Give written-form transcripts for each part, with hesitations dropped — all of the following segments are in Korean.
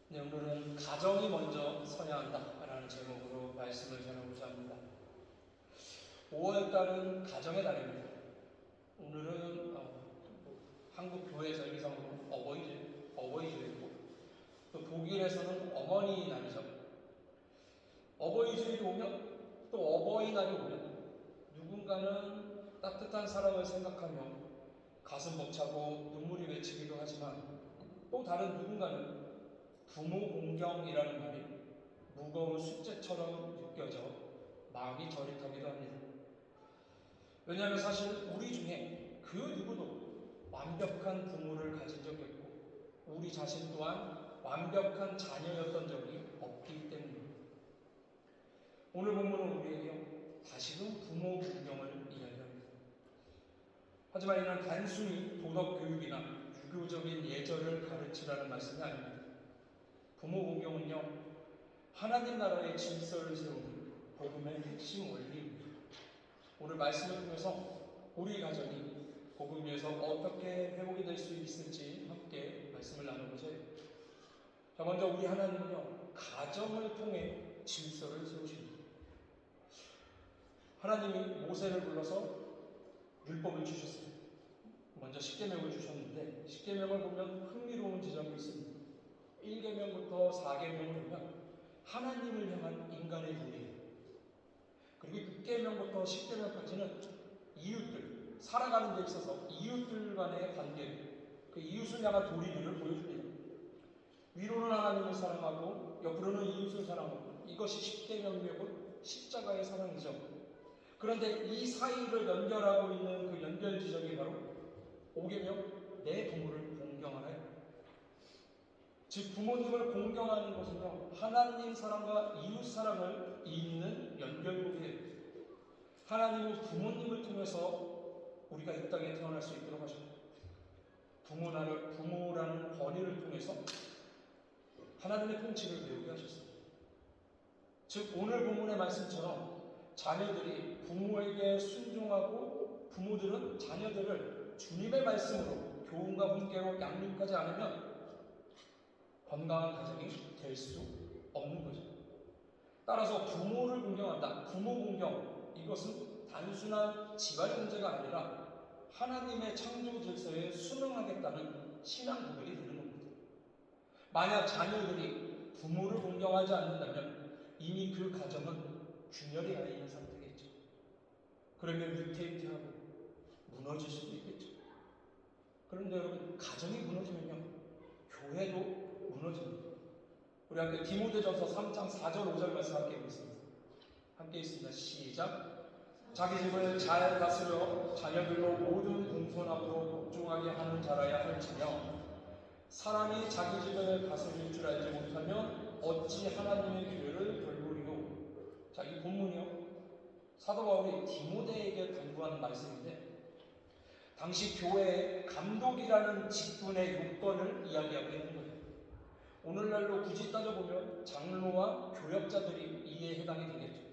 네, 오늘은 가정이 먼저 서야 한다라는 제목으로 말씀을 전하고자 합니다. 5월달은 가정의 달입니다. 오늘은 한국 교회 절기상으로 어버이주일이고 또 독일에서는 어머니 날이죠. 어버이주일이 오면 또 어버이날이 오면 누군가는 따뜻한 사랑을 생각하며 가슴 벅차고 눈물이 맺히기도 하지만 또 다른 누군가는 부모 공경이라는 말이 무거운 숙제처럼 느껴져 마음이 저릿하기도 합니다. 왜냐하면 사실 우리 중에 그 누구도 완벽한 부모를 가진 적이 없고 우리 자신 또한 완벽한 자녀였던 적이 없기 때문입니다. 오늘 본문은 우리에게 다시금 부모 공경을 이야기합니다. 하지만 이는 단순히 도덕 교육이나 유교적인 예절을 가르치라는 말씀이 아닙니다. 부모 공경은요, 하나님 나라의 질서를 세우는 복음의 핵심 원리입니다. 오늘 말씀을 통해서 우리 가정이 복음 위에서 어떻게 회복이 될 수 있을지 함께 말씀을 나눠보자. 자, 먼저 우리 하나님은요, 가정을 통해 질서를 세우십니다. 하나님이 모세를 불러서 율법을 주셨어요. 먼저 십계명을 주셨는데 십계명을 보면 흥미로운 지점이 있습니다. 1계명부터 4계명을 보면 하나님을 향한 인간의 도리예요. 그리고 6계명부터 10계명까지는 이웃들, 살아가는 데 있어서 이웃들 간의 관계, 그 이웃을 향한 도리들을 보여줍니다. 위로는 하나님을 사랑하고 옆으로는 이웃을 사랑하고 이것이 10계명이고 십자가의 사랑이죠. 그런데 이 사이를 연결하고 있는 그 연결 지점이 바로 5계명, 내 부모를 공경하라. 즉 부모님을 공경하는 것은요, 하나님 사랑과 이웃 사랑을 잇는 연결고리예요. 하나님은 부모님을 통해서 우리가 이 땅에 태어날 수 있도록 하셨고 부모라는 권위를 통해서 하나님의 통치를 배우게 하셨습니다. 즉 오늘 본문의 말씀처럼 자녀들이 부모에게 순종하고 부모들은 자녀들을 주님의 말씀으로 교훈과 훈계로 양육하지 않으면 건강한 가정이 될 수 없는 거죠. 따라서 부모를 공경한다. 부모 공경, 이것은 단순한 집안 문제가 아니라 하나님의 창조 질서에 순응하겠다는 신앙 고백이 되는 겁니다. 만약 자녀들이 부모를 공경하지 않는다면 이미 그 가정은 균열이 나 있는 상태겠죠. 그러면 위태위태하고 무너질 수도 있겠죠. 그런데 여러분, 가정이 무너지면요, 교회도 무너집니다. 우리 함께 디모데전서 3장 4절 5절 말씀 함께 읽겠습니다. 함께 있습니다. 시작. 자기 집을 잘 다스려 자녀들로 모든 공손함으로 복종하게 하는 자라야 할지며 사람이 자기 집을 다스릴 줄 알지 못하면 어찌 하나님의 교회를 돌보리요. 자, 이 본문이요, 사도 바울이 디모데에게 당부하는 말씀인데 당시 교회의 감독이라는 직분의 요건을 이야기하고 있는 거예요. 오늘날로 굳이 따져보면 장로와 교역자들이 이에 해당이 되겠죠.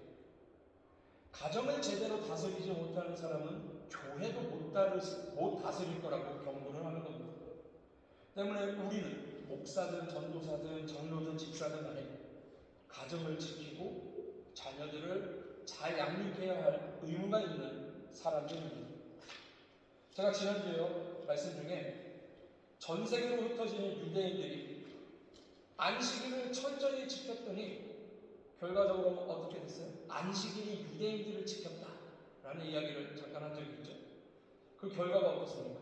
가정을 제대로 다스리지 못하는 사람은 교회도 못 다스릴 거라고 경고를 하는 겁니다. 때문에 우리는 목사든 전도사든 장로든 집사든 간에 가정을 지키고 자녀들을 잘 양육해야 할 의무가 있는 사람들입니다. 제가 지난주에 말씀 중에 전 세계로 흩어지는 유대인들이 안식일을 철저히 지켰더니 결과적으로 어떻게 됐어요? 안식일이 유대인들을 지켰다라는 이야기를 잠깐 한 적이 있죠. 그 결과가 어떻습니까?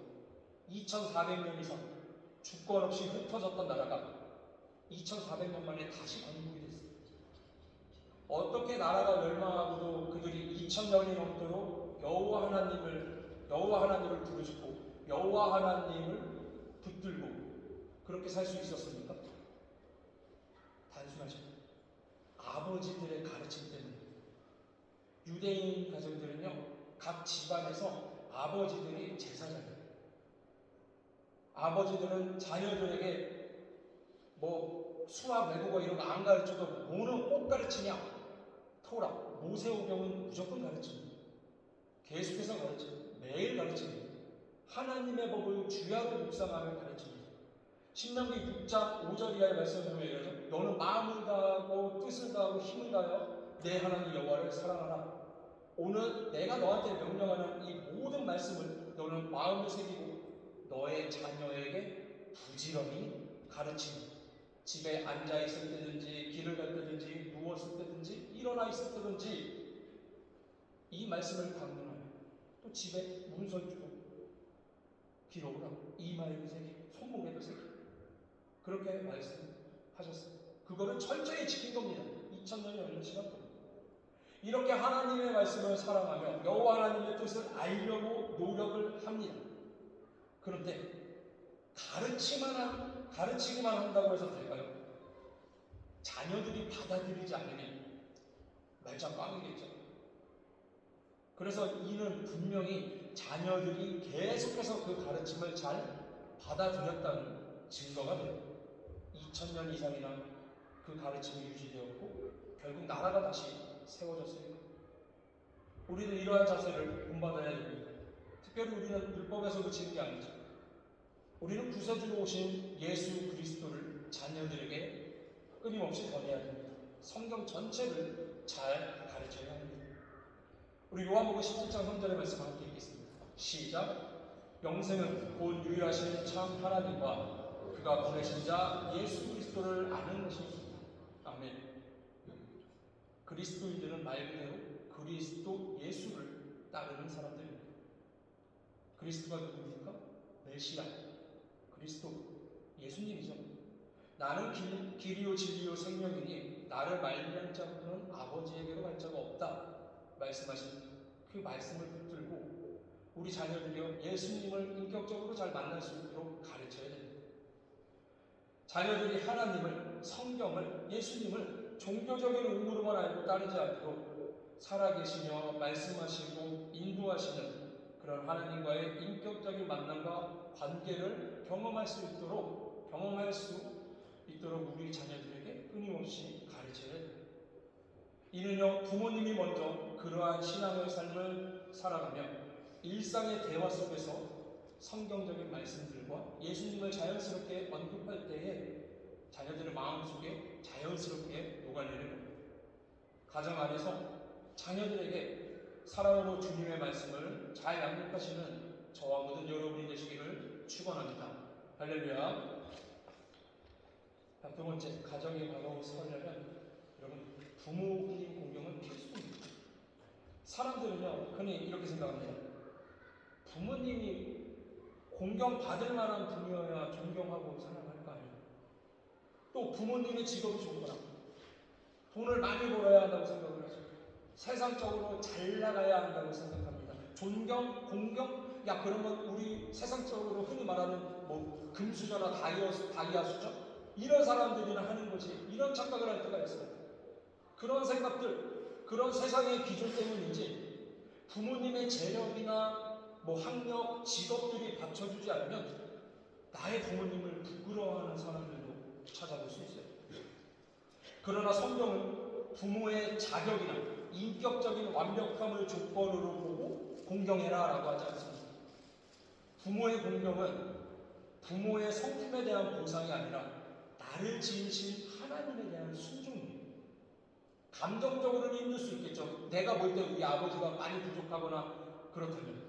2400년 이상 주권 없이 흩어졌던 나라가 2400년 만에 다시 건국이 됐어요. 어떻게 나라가 멸망하고도 그들이 2000년이 넘도록 여호와 하나님을 부르짖고 여호와 하나님을 붙들고 그렇게 살 수 있었습니까? 단순하죠. 아버지들의 가르침 때문에. 유대인 가정들은요, 각 집안에서 아버지들이 제사장이에요. 아버지들은 자녀들에게 수학, 외국어 이런 거 안 가르쳐도 뭐는 꼭 가르치냐? 토라, 모세오경은 무조건 가르칩니다. 계속해서 가르칩니다. 매일 가르칩니다. 하나님의 법을 주야로 묵상하며 가르칩니다. 신명기 6장 5절 이하의 말씀을 보면 이러죠. 너는 마음을 다하고 뜻을 다하고 힘을 다하여 내 하나님 여호와를 사랑하라. 오늘 내가 너한테 명령하는 이 모든 말씀을 너는 마음에 새기고 너의 자녀에게 부지런히 가르치는, 집에 앉아 있을 때든지 길을 갈 때든지 누웠을 때든지 일어나 있을 때든지 이 말씀을 강론하며 또 집에 문서 주고 기록을 하고 이마에도 새기고 손목에도 새기고 그렇게 말씀하셨어요. 그거를 철저히 지킨 겁니다. 2000년이 넘는 시간 동안. 이렇게 하나님의 말씀을 사랑하며 여호와 하나님의 뜻을 알려고 노력을 합니다. 그런데 가르치기만 한다고 해서 될까요? 자녀들이 받아들이지 않으면 말짱 꽝이겠죠. 그래서 이는 분명히 자녀들이 계속해서 그 가르침을 잘 받아들였다는 증거가 돼요. 2000년 이상이나 그 가르침이 유지되었고 결국 나라가 다시 세워졌으니까 우리는 이러한 자세를 본받아야 됩니다. 특별히 우리는 율법에서 그치는 게 아니죠. 우리는 구세주로 오신 예수 그리스도를 자녀들에게 끊임없이 전해야 됩니다. 성경 전체를 잘 가르쳐야 합니다. 우리 요한복음 17장 3절의 말씀 함께 읽겠습니다. 시작. 영생은 곧 유일하신 참 하나님과 그가 보내신 자 예수 그리스도를 아는 것입니다. 아멘. 그리스도인들은 말 그대로 그리스도 예수를 따르는 사람들입니다. 그리스도가 누굽니까? 메시아, 그리스도, 예수님이죠. 나는 길이요 진리요 생명이니 나를 말미암지 않고는 아버지에게로 갈 자가 없다 말씀하신 그 말씀을 붙들고 우리 자녀들이요 예수님을 인격적으로 잘 만날 수 있도록 가르쳐야 됩니다. 자녀들이 하나님을, 성경을, 예수님을 종교적인 의무로만 알고 따르지 않도록 살아계시며 말씀하시고 인도하시는 그런 하나님과의 인격적인 만남과 관계를 경험할 수 있도록 우리 자녀들에게 끊임없이 가르쳐야 됩니다. 이는요 부모님이 먼저 그러한 신앙의 삶을 살아가며 일상의 대화 속에서 성경적인 말씀들과 예수님을 자연스럽게 언급할 때에 자녀들의 마음속에 자연스럽게 녹아내는 겁니다. 가정 안에서 자녀들에게 사랑으로 주님의 말씀을 잘 양육하시는 저와 모든 여러분이 되시기를 축원합니다. 할렐루야. 두 번째, 가정이 바로 서려면 여러분 부모 훈림 공경은 필수입니다. 사람들은요 흔히 이렇게 생각합니다. 부모님이 공경받을 만한 분이어야 존경하고 사랑할 거 아니에요. 또 부모님의 직업이 좋거나 돈을 많이 벌어야 한다고 생각을 하죠. 세상적으로 잘 나가야 한다고 생각합니다. 존경, 공경, 야 그러면 우리 세상적으로 흔히 말하는 뭐 금수저나 다이아수저 이런 사람들이나 하는 거지 이런 착각을 할 때가 있어요. 그런 생각들, 그런 세상의 기준 때문인지 부모님의 재력이나 뭐 학력, 직업들이 받쳐주지 않으면 나의 부모님을 부끄러워하는 사람들도 찾아볼 수 있어요. 그러나 성경은 부모의 자격이나 인격적인 완벽함을 조건으로 보고 공경해라 라고 하지 않습니다. 부모의 공경은 부모의 성품에 대한 보상이 아니라 나를 지으신 하나님에 대한 순종이에요. 감정적으로는 힘들 수 있겠죠. 내가 볼 때 우리 아버지가 많이 부족하거나 그렇다면.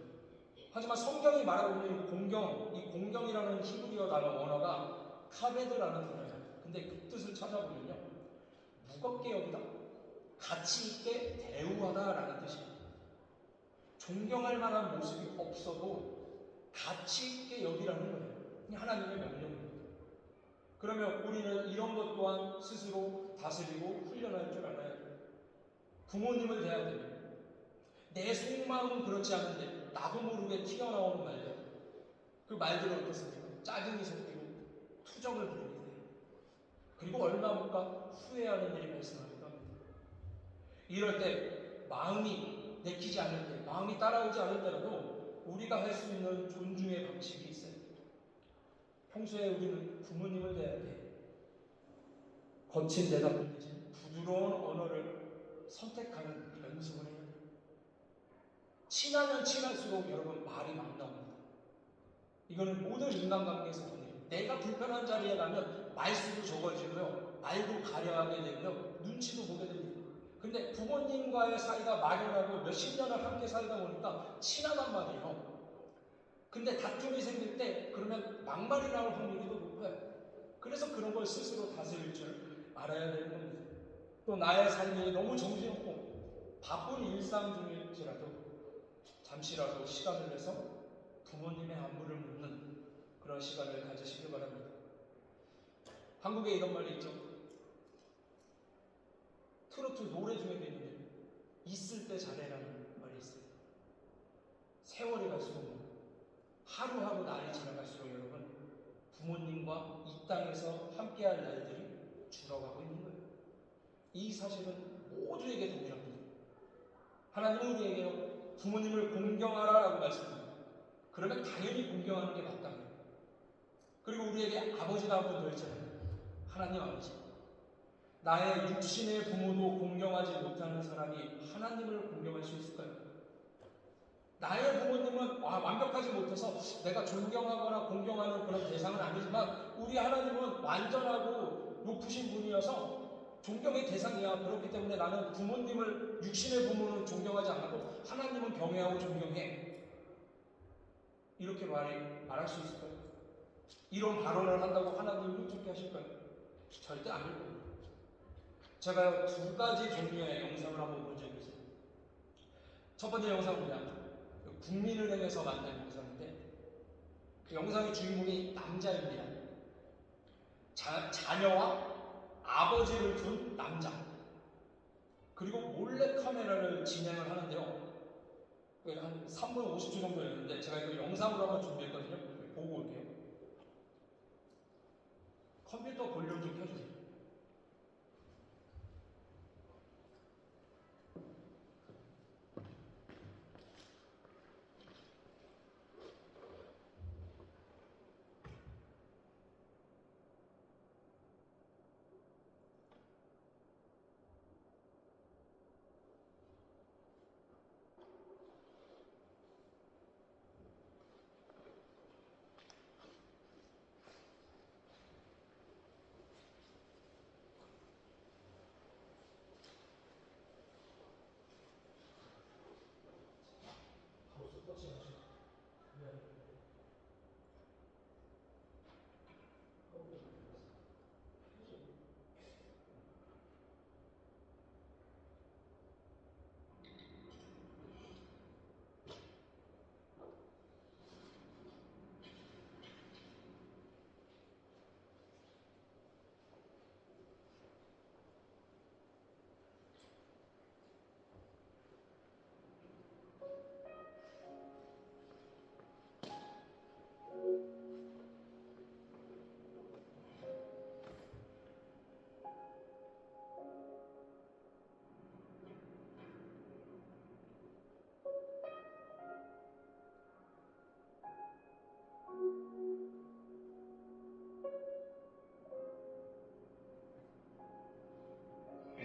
하지만 성경이 말하고 있는 이 공경이라는 히브리어 단어 원어가 카베드라는 단어예요. 근데 그 뜻을 찾아보면요. 무겁게 여기다, 가치 있게 대우하다라는 뜻이에요. 존경할 만한 모습이 없어도 가치 있게 여기라는 거예요. 하나님의 명령입니다. 그러면 우리는 이런 것 또한 스스로 다스리고 훈련할 줄 알아야 돼요. 부모님을 대할 때는 내 속마음은 그렇지 않은데 나도 모르게 튀어나오는 말들, 그 말들은 어떻습니까? 짜증이 섞이고 투정을 부리게 돼요. 그리고 얼마 못 가 후회하는 일이 발생하기도 합니다. 이럴 때 마음이 내키지 않을 때, 마음이 따라오지 않을 때라도 우리가 할 수 있는 존중의 방식이 있어요. 평소에 우리는 부모님을 대할 때 거친 대답을 대신 부드러운 언어를 선택하는 연습을 해요. 친하면 친할수록 여러분 말이 막 나옵니다. 이거는 모든 인간관계에서 보내요. 내가 불편한 자리에 가면 말수도 적어지고요, 말도 가려하게 되고요, 눈치도 보게 됩니다. 근데 부모님과의 사이가 막연하고 몇십 년을 함께 살다 보니까 친하단 말이에요. 근데 다툼이 생길 때 그러면 막말이 나올 확률이 더 높아요. 그래서 그런 걸 스스로 다스릴 줄 알아야 되는 겁니다. 또 나의 삶이 너무 정신없고 바쁜 일상 중일지라도 잠시라도 시간을 내서 부모님의 안부를 묻는 그런 시간을 가지시길 바랍니다. 한국에 이런 말이 있죠. 트로트 노래 중에도 있는데 있을 때 잘해라는 말이 있어요. 세월이 갈수록 하루하루 날이 지나갈수록 여러분 부모님과 이 땅에서 함께할 날들이 줄어가고 있는 거예요. 이 사실은 모두에게 동일합니다. 하나님은 우리에게 부모님을 공경하라라고 말씀합니다. 그러면 당연히 공경하는 게 마땅해요. 그리고 우리에게 아버지가 한 분 더 있잖아요. 하나님 아버지. 나의 육신의 부모도 공경하지 못하는 사람이 하나님을 공경할 수 있을까요? 나의 부모님은 완벽하지 못해서 내가 존경하거나 공경하는 그런 대상은 아니지만 우리 하나님은 완전하고 높으신 분이어서 존경의 대상이야. 그렇기 때문에 나는 부모님을, 육신의 부모는 존경하지 않아도 하나님은 경외하고 존경해. 이렇게 말할 수 있을까요? 이런 발언을 한다고 하나님이 흡족해 하실까요? 절대 아닐 겁니다. 제가 두 가지 종류의 영상을 한번 본 적이 있어요. 첫 번째 영상은 국민은행에서 만난 영상인데 그 영상의 주인공이 남자입니다. 자녀와 아버지를 둔 남자. 그리고 몰래 카메라를 진행을 하는데요. 한 3분 50초 정도였는데 제가 이거 영상으로 한번 준비했거든요. 보고 올게요. 컴퓨터 볼륨 좀 켜주세요.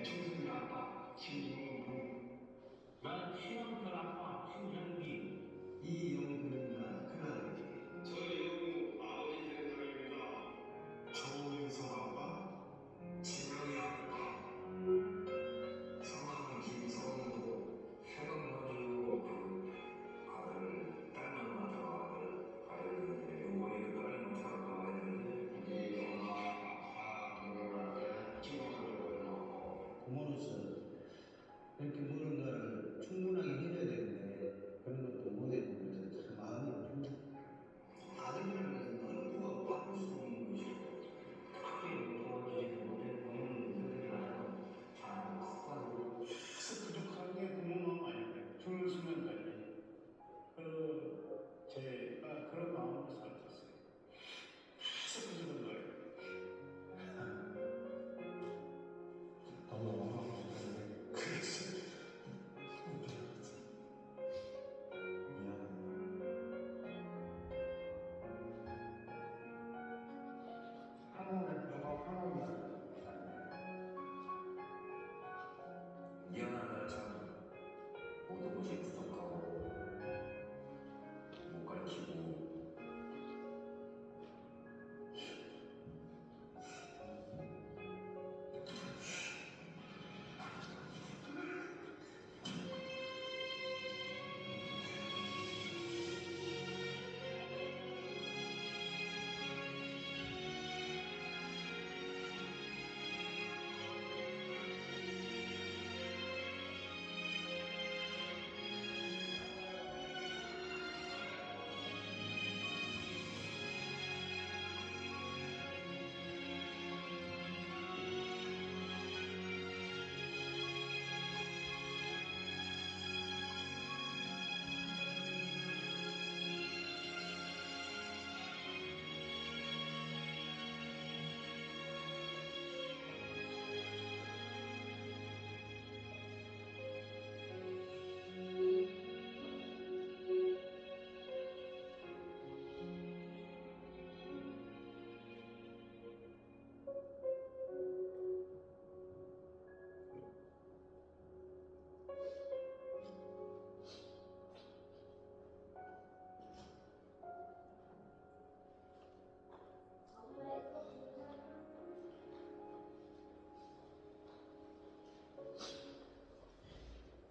청소년 아빠 김정훈 난 신영철 아빠 신현기 이영근이나 그날이 저희 영우 아버지 되는 사람입니다. 조윤성 아빠 진영이 아빠 성함은 김성도 생각나요. 그 아들 딸만 낳아서 아들 영원히 그 딸이 못하고 했는데 이 엄마 아빠 건강하게 김성도 부모로서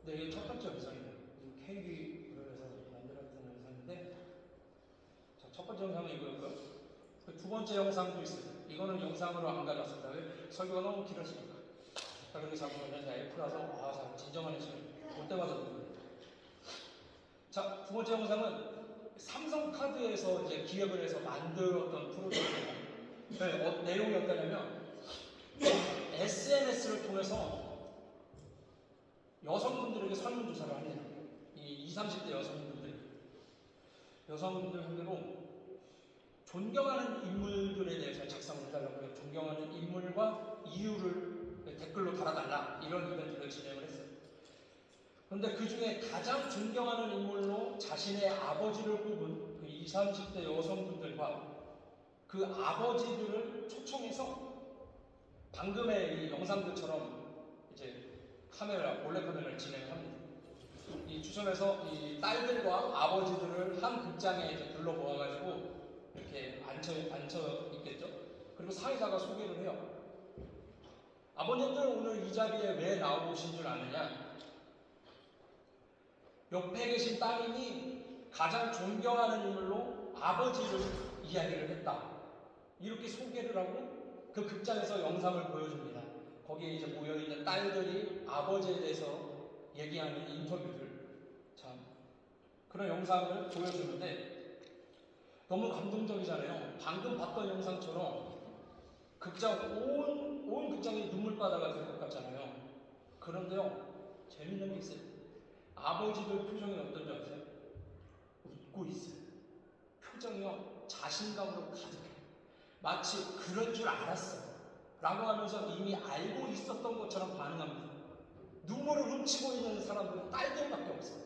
네, 이게 첫 번째 영상이에요. KB에서 만들었던 영상인데, 자, 첫 번째 영상은 이거였고요. 두 번째 영상도 있어요. 이거는 영상으로 안 가져왔습니다. 왜? 설교가 너무 길어지니까. 자, 그렇게 잡으면 자, F라서, 자, 진정하는 시간. 올 때마다 듣는 거예요. 자, 두 번째 영상은 삼성카드에서 이제 기획을 해서 만들었던 프로젝트예요. 네, 내용이 어떠냐면, SNS를 통해서 여성분들에게 설문조사를 합니다. 이 20, 30대 여성분들 상대로 존경하는 인물들에 대해서 작성을 해달라고 해요. 존경하는 인물과 이유를 댓글로 달아달라, 이런 이벤트를 진행을 했어요. 그런데 그 중에 가장 존경하는 인물로 자신의 아버지를 꼽은 그 20, 30대 여성분들과 그 아버지들을 초청해서 방금의 이 영상들처럼 이제 몰래 카메라를 진행을 합니다. 이 추첨해서 이 딸들과 아버지들을 한 극장에 이제 둘러 모아가지고 이렇게 앉혀 있겠죠. 그리고 사회자가 소개를 해요. 아버님들 오늘 이 자리에 왜 나오신 줄 아느냐? 옆에 계신 따님이 가장 존경하는 인물로 아버지를 이야기를 했다. 이렇게 소개를 하고 그 극장에서 영상을 보여줍니다. 거기에 이제 모여있는 딸들이 아버지에 대해서 얘기하는 인터뷰들, 참 그런 영상을 보여주는데 너무 감동적이잖아요. 방금 봤던 영상처럼 극장 온 극장이 눈물바다가 될 것 같잖아요. 그런데요, 재밌는 게 있어요. 아버지들 표정이 어떤지 아세요? 웃고 있어요. 표정이요, 자신감으로 가득해요. 마치 그런 줄 알았어 라고 하면서 이미 알고 있었던 것처럼 반응합니다. 눈물을 훔치고 있는 사람들은 딸들밖에 없어요.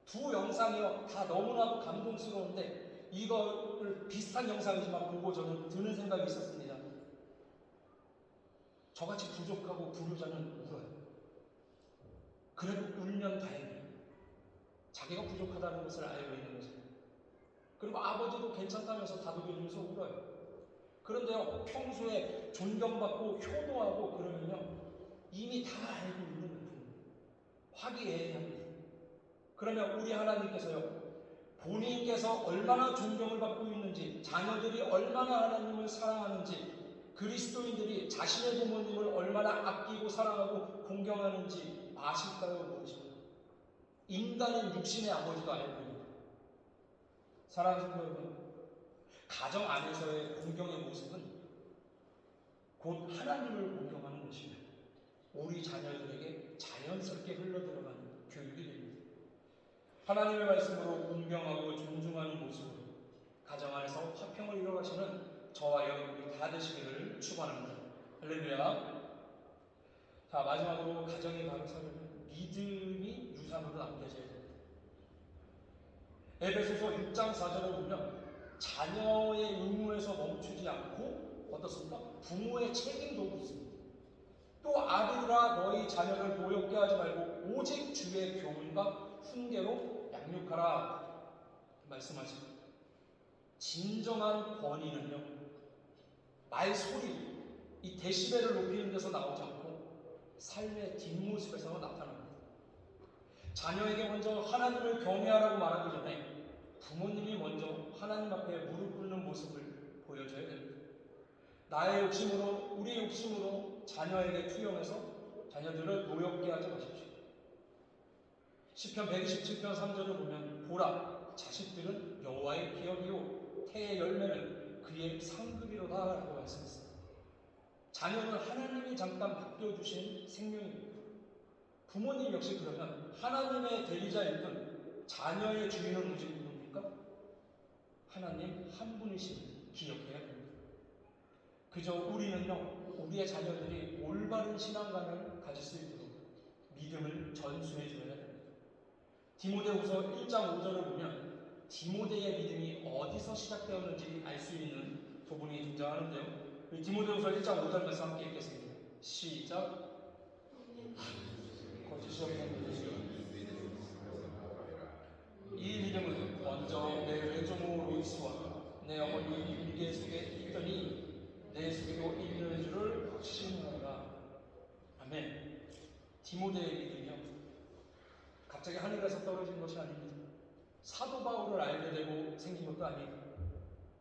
두 영상이요, 다 너무나도 감동스러운데 이거를 비슷한 영상이지만 보고 저는 드는 생각이 있었습니다. 저같이 부족하고 부르자는 울어요. 그래도 울면 다행이에요. 자기가 부족하다는 것을 알고 있는 거죠. 그리고 아버지도 괜찮다면서 다독여주면서 울어요. 그런데요, 평소에 존경받고 효도하고 그러면요, 이미 다 알고 있는 거예요. 화기애애합니다. 그러면 우리 하나님께서요, 본인께서 얼마나 존경을 받고 있는지, 자녀들이 얼마나 하나님을 사랑하는지, 그리스도인들이 자신의 부모님을 얼마나 아끼고 사랑하고 공경하는지 아실까요? 모르실까요? 인간인 육신의 아버지도 알고 있는, 사랑하는 성도 여러분, 가정 안에서의 공경의 모습은 곧 하나님을 공경하는 것입니다. 우리 자녀들에게 자연스럽게 흘러들어가는 교육이 됩니다. 하나님의 말씀으로 공경하고 존중하는 모습으로 가정 안에서 화평을 이뤄가시는 저와 여러분이 다 되시기를 축원합니다. 할렐루야. 자, 마지막으로 가정의 바로 서려면 믿음이 유산으로 남겨져야 됩니다. 에베소서 6장 4절을 보면 자녀의 의무에서 멈추지 않고 어떻습니까? 부모의 책임도 묻습니다. 또 아들아 너희 자녀를 노엽게 하지 말고 오직 주의 교훈과 훈계로 양육하라 말씀하십니다. 진정한 권위는요, 말소리, 이 데시벨을 높이는 데서 나오지 않고 삶의 뒷모습에서 나타납니다. 자녀에게 먼저 하나님을 경외하라고 말하기 전에 부모님이 먼저 하나님 앞에 무릎 꿇는 모습을 보여줘야 됩니다. 나의 욕심으로, 우리의 욕심으로 자녀에게 투영해서 자녀들을 노엽게 하지 마십시오. 시편 127편 3절을 보면 보라, 자식들은 여호와의 기업이요 태의 열매는 그의 상급이로다 라고 말씀했습니다. 자녀는 하나님이 잠깐 맡겨주신 생명입니다. 부모님 역시 그러면 하나님의 대리자일 뿐 자녀의 주인은 오직 누굽니까? 하나님 한 분이심을 기억해야 합니다. 그저 우리는요, 우리의 자녀들이 올바른 신앙관을 가질 수 있도록 믿음을 전수해 줘야 됩니다. 디모데후서 1장 5절을 보면 디모데의 믿음이 어디서 시작되었는지 알 수 있는 부분이 등장하는데요. 디모데후서 1장 5절 말씀 함께 읽겠습니다. 시작. 거짓이 없는 믿음, 이 믿음은 먼저 내 외조모 로이스와 내 어머니 윤계 속에 있더니 내 속에도 있는 줄을 확신하노라. 아멘. 디모데의 믿음이요, 갑자기 하늘에서 떨어진 것이 아닙니다. 사도 바울을 알게 되고 생긴 것도 아니고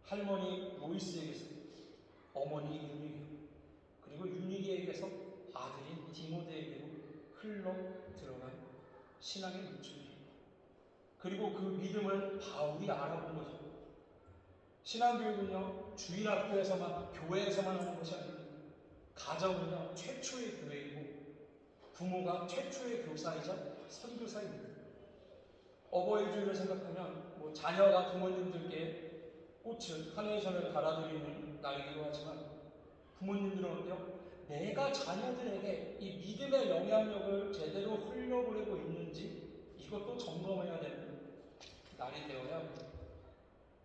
할머니 로이스에게서, 어머니 유니게, 그리고 유니게에게서 아들인 디모데에게로 흘러 들어간 신앙의 물줄기, 그리고 그 믿음을 바울이 알아본 거죠. 신앙교육은요, 주일학교에서만, 교회에서만 하는 것이 아닙니다. 가정은요, 최초의 교회이고 부모가 최초의 교사이자 선교사입니다. 어버이주일을 생각하면 자녀가 부모님들께 꽃을, 카네이션을 달아드리는 날이기도 하지만 부모님들은 어때요? 내가 자녀들에게 이 믿음의 영향력을 제대로 흘려보내고 있는지 이것도 점검해야 되는 날이 되어야 합니다.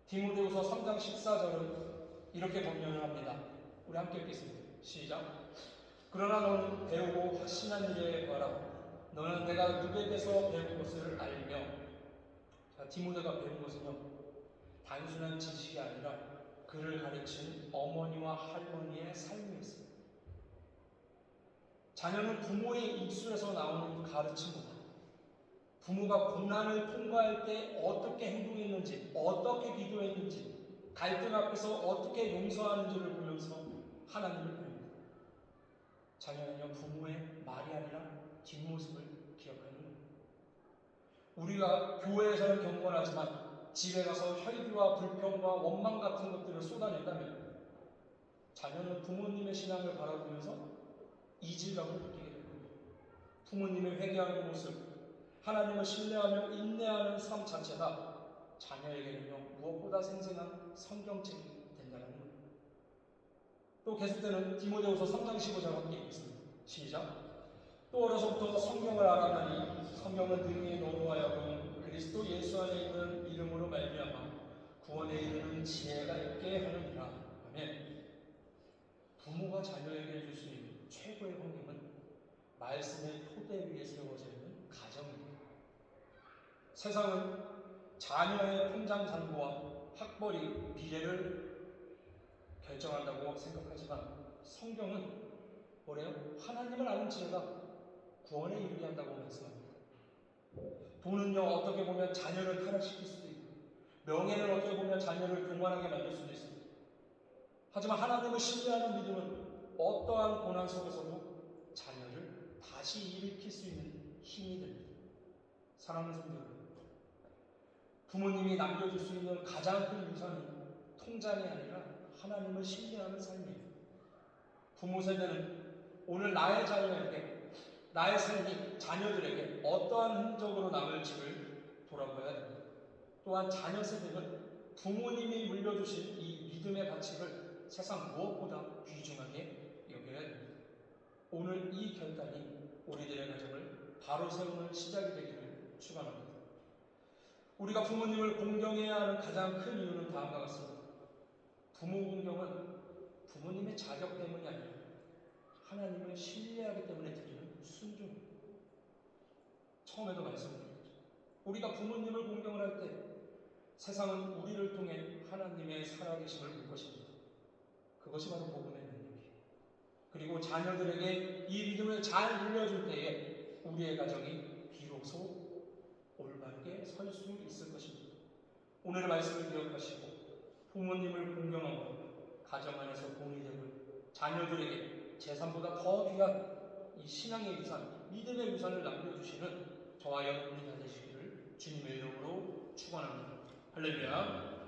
디모데후서 3장 14절은 이렇게 본문을 합니다. 우리 함께 읽겠습니다. 시작. 그러나 너는 배우고 확신한 일에 거하라. 너는 내가 누구에게서 배운 것을 알며. 디모데가 배운 것은요, 단순한 지식이 아니라 그를 가르친 어머니와 할머니의 삶이었습니다. 자녀는 부모의 입술에서 나오는 가르침보다 부모가 고난을 통과할 때 어떻게 행동했는지, 어떻게 기도했는지, 갈등 앞에서 어떻게 용서하는지를 보면서 하나님을 배웁니다. 자녀는요, 부모의 말이 아니라 뒷모습을 기억하는 겁니다. 우리가 교회에서는 경건하지만 집에 가서 혈기와 불평과 원망 같은 것들을 쏟아낸다면 자녀는 부모님의 신앙을 바라보면서 이질감을 느끼게 될 겁니다. 부모님의 회개하는 모습, 하나님을 신뢰하며 인내하는 삶 자체가 자녀에게는요, 무엇보다 생생한 성경책이 된다는 겁니다. 또 계속되는 디모데후서 3장 15절 함께 읽겠습니다. 시작. 또 어려서부터 성경을 알아나니 성경은 능히 너로 하여금 그리스도 예수 안에 있는 이름으로 말미암아 구원에 이르는 지혜가 있게 하느니라. 아멘. 부모가 자녀에게 줄 수 있는 최고의 환경은 말씀의 토대 위에 세워져 있는 가정입니다. 세상은 자녀의 통장 잔고와 학벌이 미래를 결정한다고 생각하지만 성경은 뭐래요? 하나님을 아는 지혜가 구원에 이르게 한다고 말씀합니다. 돈은요, 어떻게 보면 자녀를 타락시킬 수도 있고, 명예는 어떻게 보면 자녀를 교만하게 만들 수도 있습니다. 하지만 하나님을 신뢰하는 믿음은 어떠한 고난 속에서도 자녀를 다시 일으킬 수 있는 힘이 됩니다. 사랑하는 성도 여러분, 부모님이 남겨줄 수 있는 가장 큰 유산은 통장이 아니라 하나님을 신뢰하는 삶이에요. 부모 세대는 오늘 나의 자녀에게, 나의 삶이 자녀들에게 어떠한 흔적으로 남을지를 돌아봐야 됩니다. 또한 자녀 세대는 부모님이 물려주신 이 믿음의 가치를 세상 무엇보다 귀중하게 여겨야 됩니다. 오늘 이 결단이 우리들의 가정을 바로 세우는 시작이 되기를 축원합니다. 우리가 부모님을 공경해야 하는 가장 큰 이유는 다음과 같습니다. 부모 공경은 부모님의 자격 때문이 아니라 하나님을 신뢰하기 때문에 드리는 순종입니다. 처음에도 말씀드렸죠. 우리가 부모님을 공경을 할 때 세상은 우리를 통해 하나님의 살아계심을 볼 것입니다. 그것이 바로 복음의 능력이에요. 그리고 자녀들에게 이 믿음을 잘 물려줄 때에 우리의 가정이 비로소 올바르게 설 수 있을 것입니다. 오늘의 말씀을 기억하시고 부모님을 공경하고 가정 안에서 공이 되고 자녀들에게 재산보다 더 귀한 이 신앙의 유산, 믿음의 유산을 남겨주시는 저와 여러분이 다 되시기를 주님의 이름으로 축원합니다. 할렐루야.